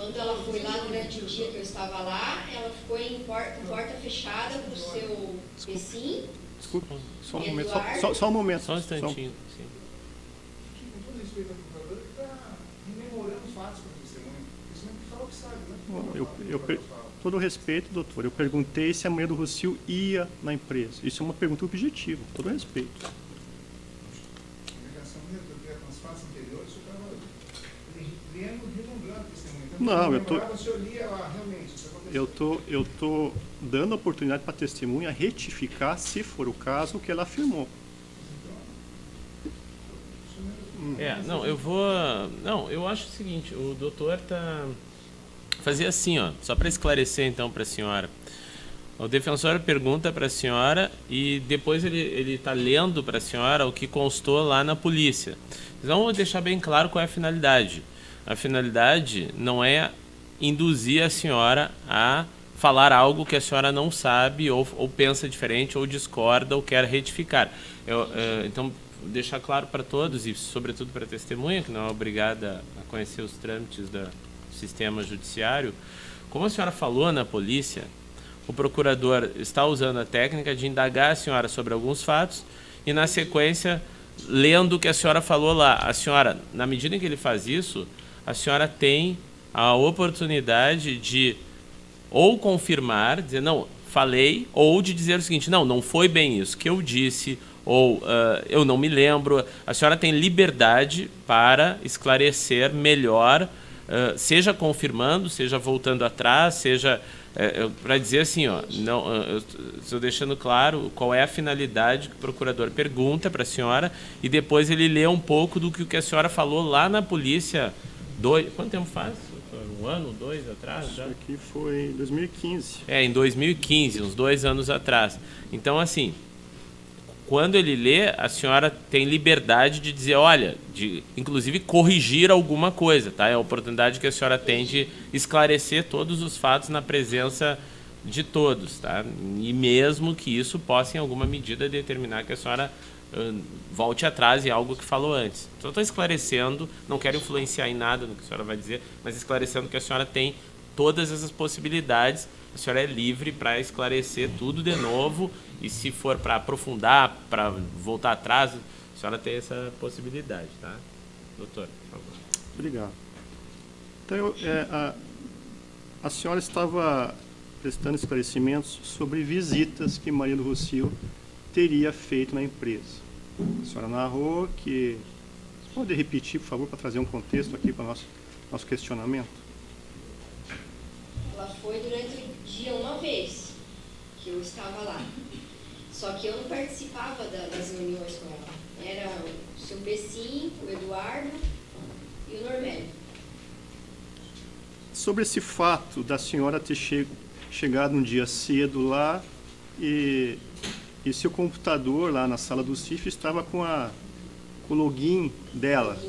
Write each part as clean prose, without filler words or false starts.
Quando ela foi lá durante o dia que eu estava lá, ela ficou com porta fechada com o seu Pessim. Desculpa, só um momento. Eduardo. Só um momento. Só um instantinho. Sim. Com todo respeito ao procurador, ele está rememorando os fatos para o testemunho. O testemunho que fala o que sabe, né? Todo respeito, doutor. Eu perguntei se a mulher do Rocio ia na empresa. Isso é uma pergunta objetiva. Todo respeito. A negação dele, nos fatos anteriores, o senhor estava relembrando o testemunho. Então, Não, o senhor lia lá, realmente, isso aconteceu. eu tô dando a oportunidade para a testemunha retificar, se for o caso, o que ela afirmou. Eu acho o seguinte, o doutor fazia assim, ó, só para esclarecer então para a senhora. O defensor pergunta para a senhora e depois ele está lendo para a senhora o que constou lá na polícia. Então, vou deixar bem claro qual é a finalidade. A finalidade não é induzir a senhora a falar algo que a senhora não sabe ou pensa diferente ou discorda ou quer retificar. Então, deixar claro para todos e sobretudo para a testemunha, que não é obrigada a conhecer os trâmites do sistema judiciário, como a senhora falou na polícia, o procurador está usando a técnica de indagar a senhora sobre alguns fatos e, na sequência, lendo o que a senhora falou lá. A senhora, na medida em que ele faz isso, a senhora tem a oportunidade de ou confirmar, dizer, não, falei, ou de dizer o seguinte, não foi bem isso que eu disse, ou eu não me lembro. A senhora tem liberdade para esclarecer melhor, seja confirmando, seja voltando atrás, seja para dizer assim, ó, não, eu estou deixando claro qual é a finalidade que o procurador pergunta para a senhora e depois ele lê um pouco do que a senhora falou lá na polícia. Quanto tempo faz? Um ano, 2 atrás? Isso aqui foi em 2015. Em 2015, uns 2 anos atrás. Então, assim, quando ele lê, a senhora tem liberdade de dizer, olha, de inclusive corrigir alguma coisa, tá? É a oportunidade que a senhora tem de esclarecer todos os fatos na presença de todos, tá? E mesmo que isso possa, em alguma medida, determinar que a senhora volte atrás em algo que falou antes. Então, estou esclarecendo, não quero influenciar em nada no que a senhora vai dizer, mas esclarecendo que a senhora tem todas essas possibilidades. A senhora é livre para esclarecer tudo de novo e, se for para aprofundar, para voltar atrás, a senhora tem essa possibilidade, tá? Doutor, por favor. Obrigado. Então, a senhora estava prestando esclarecimentos sobre visitas que Maria do Rocio teria feito na empresa. A senhora narrou que... Você pode repetir, por favor, para trazer um contexto aqui para o nosso questionamento? Ela foi durante o dia uma vez que eu estava lá. Só que eu não participava das reuniões com ela. Era o seu Pessim, o Eduardo e o Normélio. Sobre esse fato da senhora ter chegado um dia cedo lá e seu computador lá na sala do CIF estava com o login dela.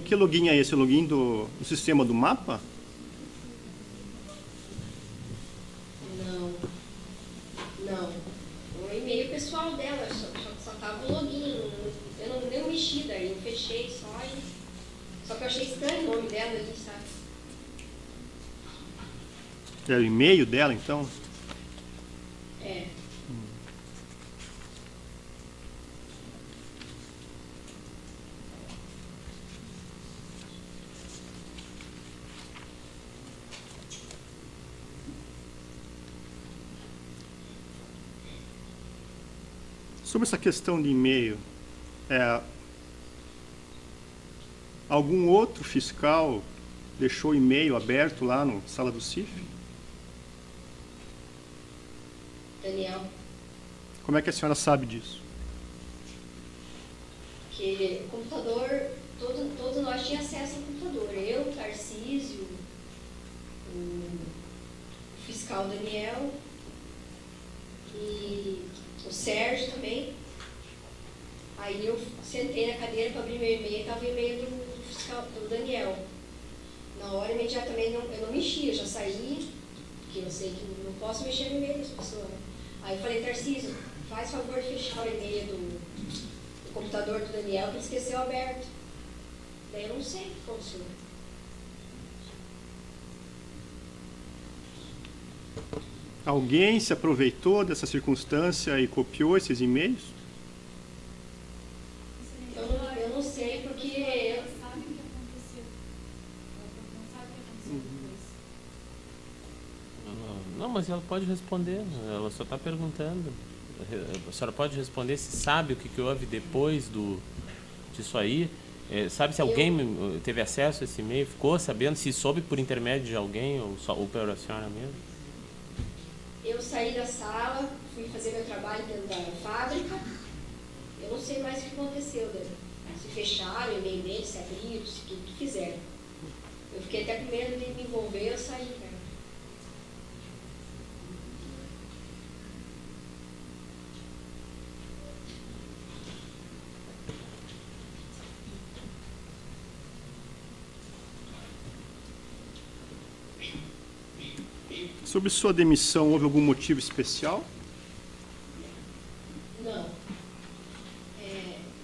Que login é esse? O login do sistema do mapa? Não. O e-mail pessoal dela, só estava o login. Eu nem mexi daí, eu fechei só que eu achei estranho o nome dela ali, sabe? É o e-mail dela, então? É. Sobre essa questão de e-mail, algum outro fiscal deixou o e-mail aberto lá na sala do CIF? Daniel. Como é que a senhora sabe disso? Que o computador, todos nós tínhamos acesso ao computador. Eu, o Tarcísio, o fiscal Daniel e o Sérgio também. Aí eu sentei na cadeira para abrir meu e-mail e estava o e-mail do fiscal, do Daniel. Na hora, imediatamente, eu não mexia, eu já saí, porque eu sei que não posso mexer no e-mail das pessoas. Aí eu falei, Tarcísio, faz favor de fechar o e-mail do computador do Daniel, que ele esqueceu aberto. Daí eu não sei o que aconteceu. Alguém se aproveitou dessa circunstância e copiou esses e-mails? Eu não sei, porque Ela sabe o que aconteceu. Ela não sabe o que aconteceu depois. Não, mas ela pode responder, ela só está perguntando. A senhora pode responder se sabe o que houve depois disso aí? Sabe se alguém teve acesso a esse e-mail, ficou sabendo, se soube por intermédio de alguém ou pela senhora mesmo? eu saí da sala, fui fazer meu trabalho dentro da fábrica. Eu não sei mais o que aconteceu, né? Se fecharam o e-mail dele, se abriram, o que fizeram. Eu fiquei até com medo de me envolver, eu saí, cara. Sobre sua demissão, houve algum motivo especial? Não.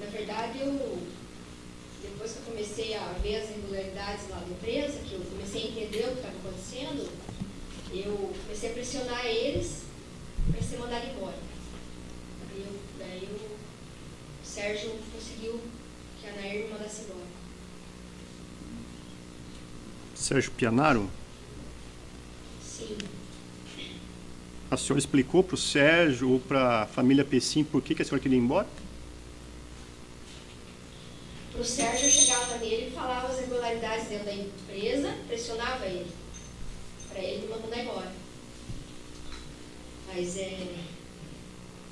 Na verdade, depois que eu comecei a ver as irregularidades lá da empresa, que eu comecei a entender o que estava acontecendo, eu comecei a pressionar eles para ser mandado embora. Daí o Sérgio conseguiu que a Nair me mandasse embora. Sérgio Pianaro? Sim. A senhora explicou para o Sérgio ou para a família Pessim por que a senhora queria ir embora? O Sérgio, eu chegava nele e falava as irregularidades dentro da empresa, pressionava ele, para ele me mandar embora. Mas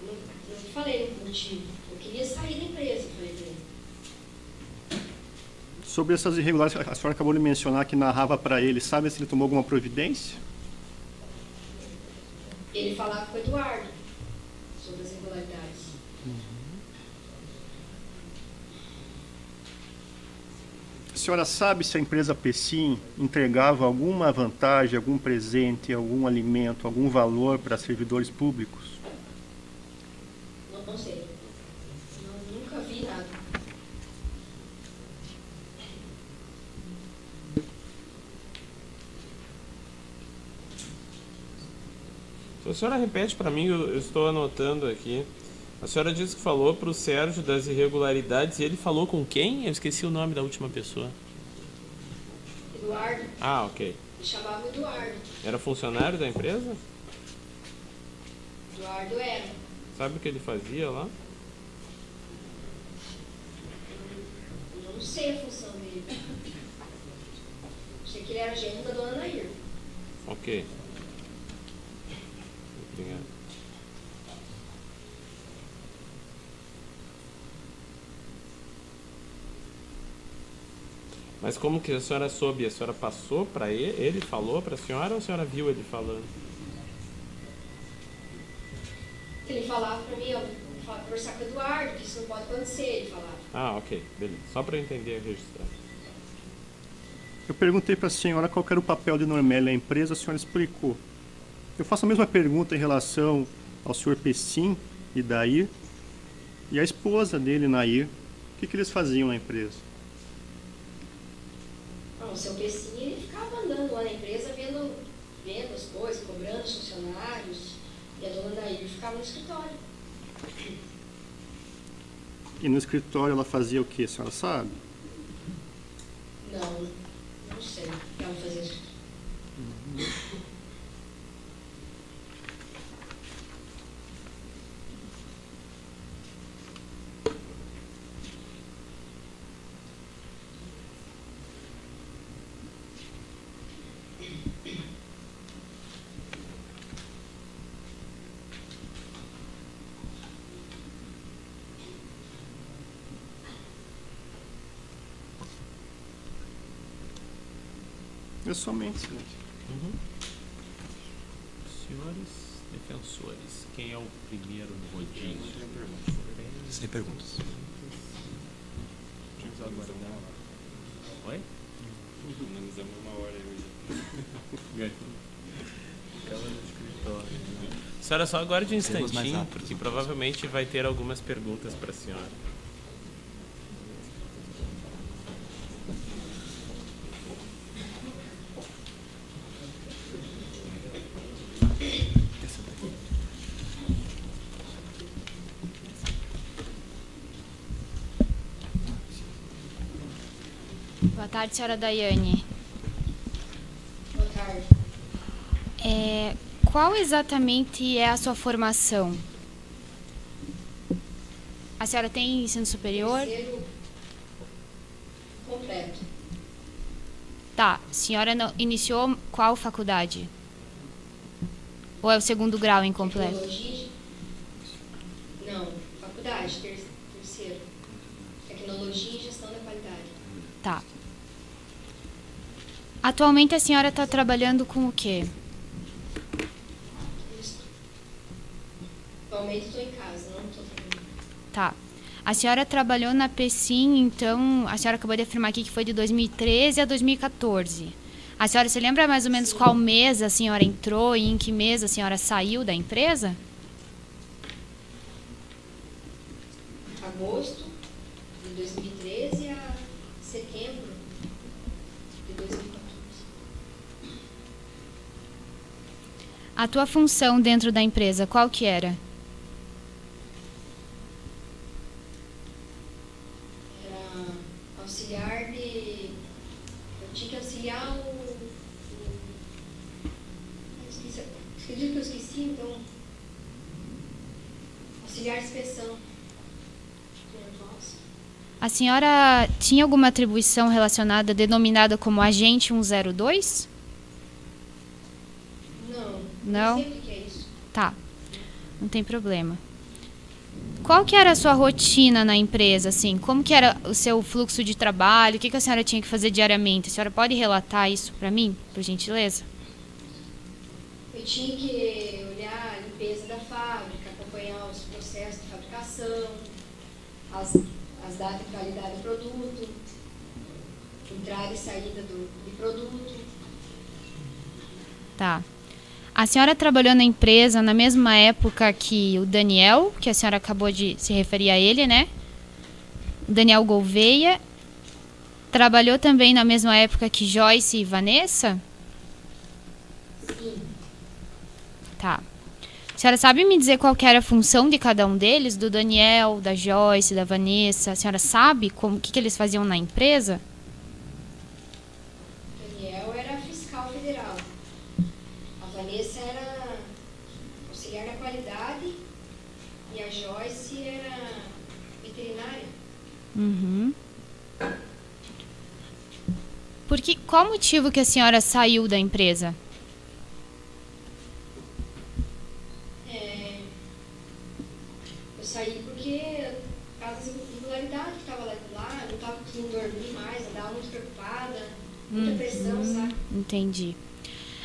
não falei o motivo. Eu queria sair da empresa, falei para ele. Sobre essas irregularidades, a senhora acabou de mencionar que narrava para ele, sabe se ele tomou alguma providência? Ele falava com o Eduardo sobre as irregularidades. A senhora sabe se a empresa Pessim entregava alguma vantagem, algum presente, algum alimento, algum valor para servidores públicos? Não sei. Nunca vi nada. A senhora repete para mim, eu estou anotando aqui. A senhora disse que falou para o Sérgio das irregularidades e ele falou com quem? Eu esqueci o nome da última pessoa. Eduardo. Ah, ok. Ele chamava Eduardo. Era funcionário da empresa? Eduardo era. Sabe o que ele fazia lá? Eu não sei a função dele. Sei que ele era genro da dona Nair. Ok. Obrigado. Mas como que a senhora soube? A senhora passou para ele? Ele falou para a senhora ou a senhora viu ele falando? Ele falava para mim, conversar com o Eduardo, que isso não pode acontecer, ele falava. Ah, ok. Beleza. Só para eu entender e registrar. Eu perguntei para a senhora qual era o papel de Normélia na empresa, a senhora explicou. Eu faço a mesma pergunta em relação ao senhor Pessim e Dair e a esposa dele, Nair. O que eles faziam na empresa? Não, o seu Pessim, ele ficava andando lá na empresa, vendo as coisas, cobrando os funcionários, e a dona Nair ficava no escritório. E no escritório ela fazia o que, a senhora sabe? Não sei o que ela fazia isso. Eu somente. Senhores defensores, quem é o primeiro no rodízio? Sem perguntas. Oi? Finalizamos uma hora hoje. A senhora só aguarde um Seremos mais instantinho, rápidos, porque não provavelmente vai ter algumas perguntas para a senhora. Boa tarde, senhora Daiane. Boa tarde. Qual exatamente é a sua formação? A senhora tem ensino superior? Terceiro completo. Tá. A senhora iniciou qual faculdade? Ou é o segundo grau incompleto? Tecnologia? Não, faculdade, terceiro. Tecnologia e gestão da qualidade. Tá. Atualmente a senhora está trabalhando com o quê? Isso. Atualmente estou em casa, não estou trabalhando. Tá. A senhora trabalhou na PSIM, então, a senhora acabou de afirmar aqui que foi de 2013 a 2014. A senhora se lembra mais ou menos qual mês a senhora entrou e em que mês a senhora saiu da empresa? Agosto de 2013 a setembro de 2014. A tua função dentro da empresa, qual que era? Era auxiliar de... Eu tinha que auxiliar Acredito que eu esqueci, então... Auxiliar de inspeção. A senhora tinha alguma atribuição relacionada, denominada como agente 102? Não. Não? Não sei o que é isso. Tá. Não tem problema. Qual que era a sua rotina na empresa, assim? Como que era o seu fluxo de trabalho? O que a senhora tinha que fazer diariamente? A senhora pode relatar isso para mim, por gentileza? Eu tinha que olhar a limpeza da fábrica, acompanhar os processos de fabricação, as datas de validade do produto, entrada e saída de produto. Tá. A senhora trabalhou na empresa na mesma época que o Daniel, que a senhora acabou de se referir a ele, né? O Daniel Gouveia. Trabalhou também na mesma época que Joyce e Vanessa? Sim. Tá. A senhora sabe me dizer qual que era a função de cada um deles? Do Daniel, da Joyce, da Vanessa? A senhora sabe o que eles faziam na empresa? O Daniel era fiscal federal. A Vanessa era auxiliar da qualidade e a Joyce era veterinária. Uhum. Qual o motivo que a senhora saiu da empresa? Eu saí porque por causa das irregularidades que estava lá, não estava conseguindo dormir mais, andava muito preocupada, muita pressão, sabe? Entendi.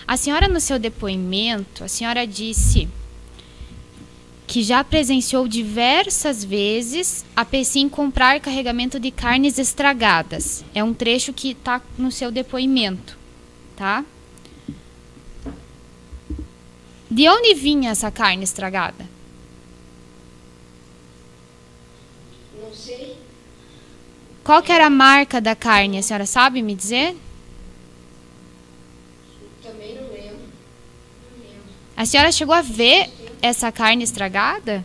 A senhora, no seu depoimento, a senhora disse que já presenciou diversas vezes a PSIM comprar carregamento de carnes estragadas. É um trecho que está no seu depoimento, tá? De onde vinha essa carne estragada? Não sei. Qual que era a marca da carne? A senhora sabe me dizer? Também não lembro. A senhora chegou a ver essa carne estragada?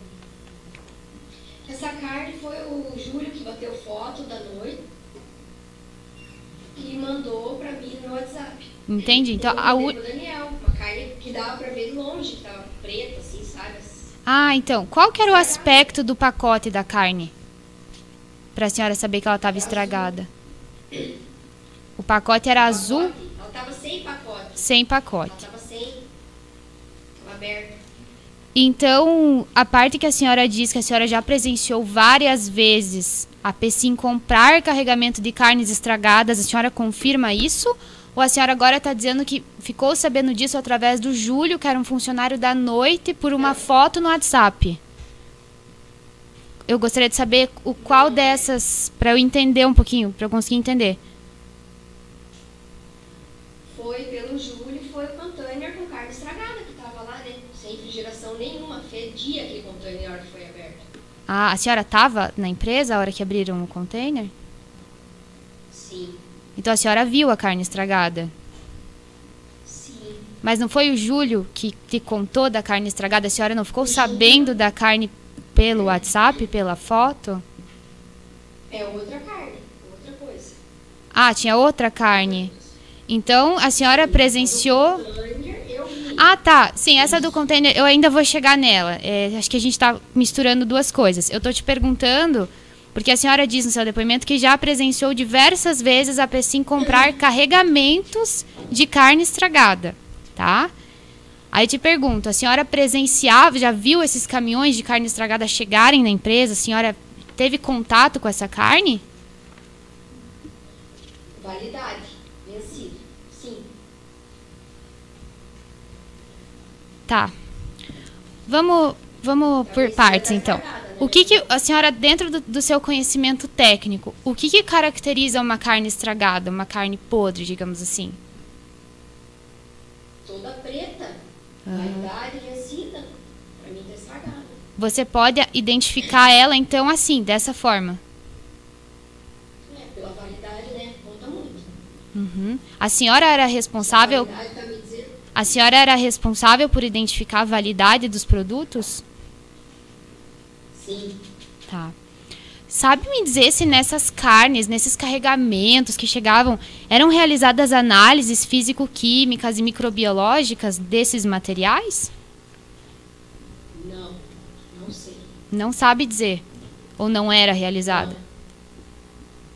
Essa carne foi o Júlio que bateu foto da noite e mandou pra mim no WhatsApp. Entendi. Então, eu mandei pro Daniel, uma carne que dava pra ver de longe, que tava preta, assim, sabe? Ah, então, qual que era o aspecto do pacote da carne? Pra senhora saber que ela estava estragada. O pacote era azul? Ela tava sem pacote. Sem pacote. Ela tava sem... Tava aberta. Então, a parte que a senhora diz que a senhora já presenciou várias vezes a PSIM comprar carregamento de carnes estragadas, a senhora confirma isso? Ou a senhora agora está dizendo que ficou sabendo disso através do Júlio, que era um funcionário da noite, por uma foto no WhatsApp? Eu gostaria de saber o qual dessas, para eu entender um pouquinho, para eu conseguir entender. Foi pelo Júlio, foi o container com carne estragada que estava lá, né? Sem refrigeração nenhuma, fedia aquele container na hora que foi aberto. Ah, a senhora estava na empresa a hora que abriram o container? Sim. Então a senhora viu a carne estragada? Sim. Mas não foi o Júlio que te contou da carne estragada? A senhora não ficou sabendo da carne pelo WhatsApp, pela foto? É outra carne, outra coisa. Ah, tinha outra carne. Então, a senhora presenciou... Ah, tá. Sim, essa do container, eu ainda vou chegar nela. Acho que a gente está misturando duas coisas. Eu estou te perguntando, porque a senhora diz no seu depoimento que já presenciou diversas vezes a Pecim comprar carregamentos de carne estragada, tá? Aí eu te pergunto, a senhora presenciava, já viu esses caminhões de carne estragada chegarem na empresa? A senhora teve contato com essa carne? Validade, vencido, sim. Tá. Vamos por partes, então. O que a senhora, dentro do seu conhecimento técnico, o que caracteriza uma carne estragada, uma carne podre, digamos assim? Toda preta, validade vencida, para mim tá estragada. Você pode identificar ela, então, assim, dessa forma? Pela validade, né? Conta muito. Uhum. A senhora era responsável... A senhora era responsável por identificar a validade dos produtos? Sim. Tá. Sabe me dizer se nessas carnes, nesses carregamentos que chegavam, eram realizadas análises físico-químicas e microbiológicas desses materiais? Não, não sei. Não sabe dizer? Ou não era realizada?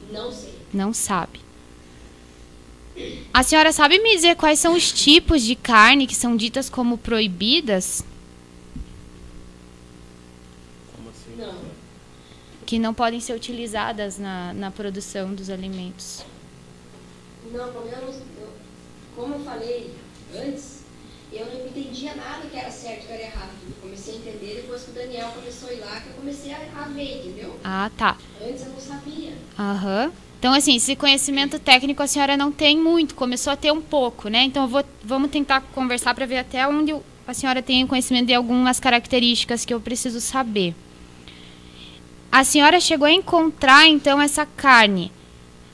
Não sei. Não sabe. A senhora sabe me dizer quais são os tipos de carne que são ditas como proibidas? Como assim? Não. Que não podem ser utilizadas na produção dos alimentos. Não, como eu falei antes, eu não entendia nada que era certo e que era errado. Eu comecei a entender depois que o Daniel começou a ir lá, que eu comecei a ver, entendeu? Ah, tá. Antes eu não sabia. Aham. Então, assim, esse conhecimento técnico a senhora não tem muito, começou a ter um pouco, né? Então, vamos tentar conversar para ver até onde a senhora tem conhecimento de algumas características que eu preciso saber. A senhora chegou a encontrar, então, essa carne.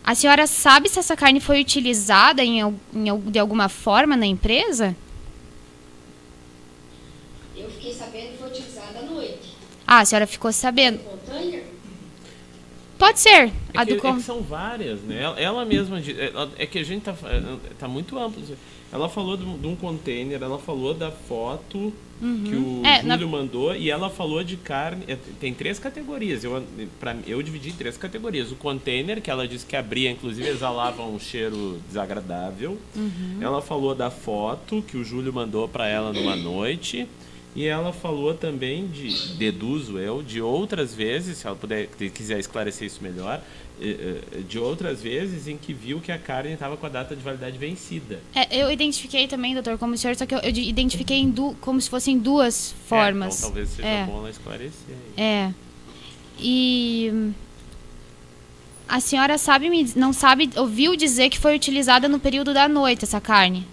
A senhora sabe se essa carne foi utilizada de alguma forma na empresa? Eu fiquei sabendo que foi utilizada à noite. Ah, a senhora ficou sabendo. Container? Pode ser. É que são várias, né? Ela mesma... É que a gente tá muito amplo. Ela falou de um container, ela falou da foto que o Júlio mandou, e ela falou de carne... Tem 3 categorias. Eu dividi em 3 categorias. O container, que ela disse que abria, inclusive exalava um cheiro desagradável. Ela falou da foto que o Júlio mandou para ela numa noite. E ela falou também deduzo eu, de outras vezes, se ela quiser esclarecer isso melhor, de outras vezes em que viu que a carne estava com a data de validade vencida. Eu identifiquei também, doutor, como o senhor, só que eu identifiquei como se fossem duas formas. Então talvez seja bom ela esclarecer. E a senhora não sabe, ouviu dizer que foi utilizada no período da noite essa carne?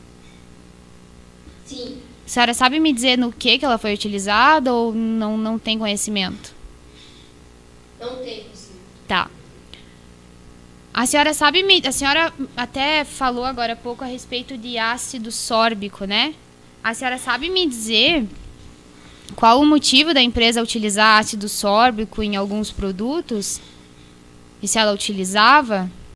Sim. A senhora sabe me dizer no que ela foi utilizada ou não tem conhecimento? Não tem conhecimento. Tá. A senhora até falou agora há pouco a respeito de ácido sórbico, né? A senhora sabe me dizer qual o motivo da empresa utilizar ácido sórbico em alguns produtos? E se ela utilizava?